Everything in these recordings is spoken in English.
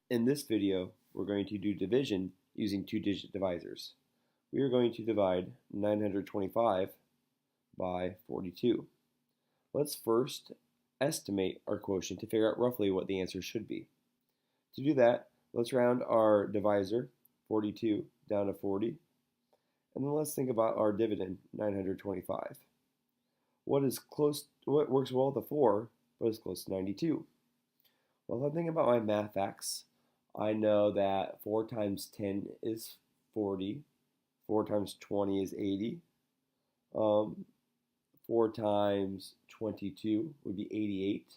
In this video, we're going to do division using two-digit divisors. We are going to divide 925 by 42. Let's first estimate our quotient to figure out roughly what the answer should be. To do that, let's round our divisor, 42, down to 40, and then let's think about our dividend, 925. What works well with a 4, but is close to 92? Well, if I'm thinking about my math facts, I know that 4 times 10 is 40, 4 times 20 is 80, 4 times 22 would be 88,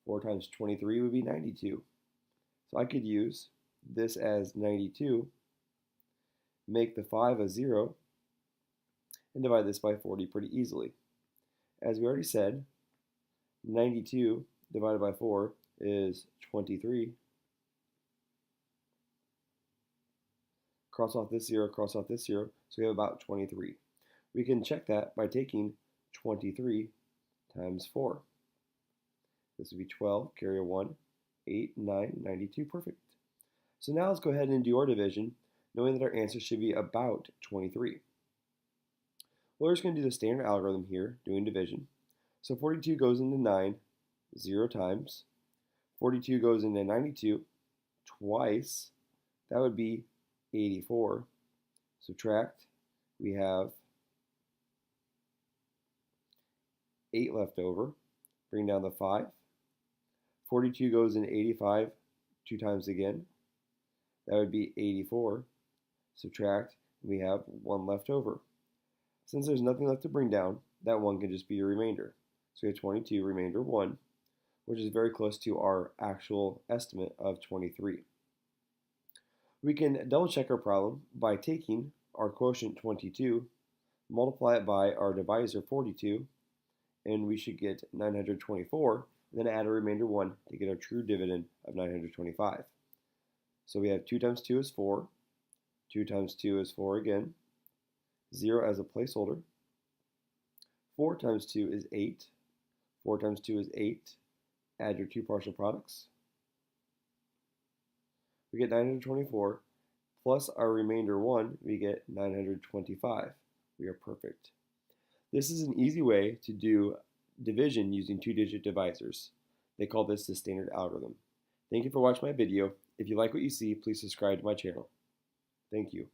4 times 23 would be 92. So I could use this as 92, make the 5 a 0, and divide this by 40 pretty easily. As we already said, 92 divided by 4 is 23. Cross off this 0, cross off this 0, so we have about 23. We can check that by taking 23 times 4. This would be 12, carry a 1, 8, 9, 92, perfect. So now let's go ahead and do our division, knowing that our answer should be about 23. Well, we're just going to do the standard algorithm here, doing division. So 42 goes into 9, 0 times. 42 goes into 92 twice. That would be 84. Subtract, we have 8 left over. Bring down the 5. 42 goes into 85 2 times again. That would be 84. Subtract, we have 1 left over. Since there's nothing left to bring down, that 1 can just be your remainder. So we have 22, remainder 1, which is very close to our actual estimate of 23. We can double check our problem by taking our quotient 22, multiply it by our divisor 42, and we should get 924, and then add a remainder 1 to get our true dividend of 925. So we have 2 times 2 is 4, 2 times 2 is 4 again, 0 as a placeholder, 4 times 2 is 8, 4 times 2 is 8, add your two partial products. We get 924, plus our remainder 1, we get 925. We are perfect. This is an easy way to do division using two-digit divisors. They call this the standard algorithm. Thank you for watching my video. If you like what you see, please subscribe to my channel. Thank you.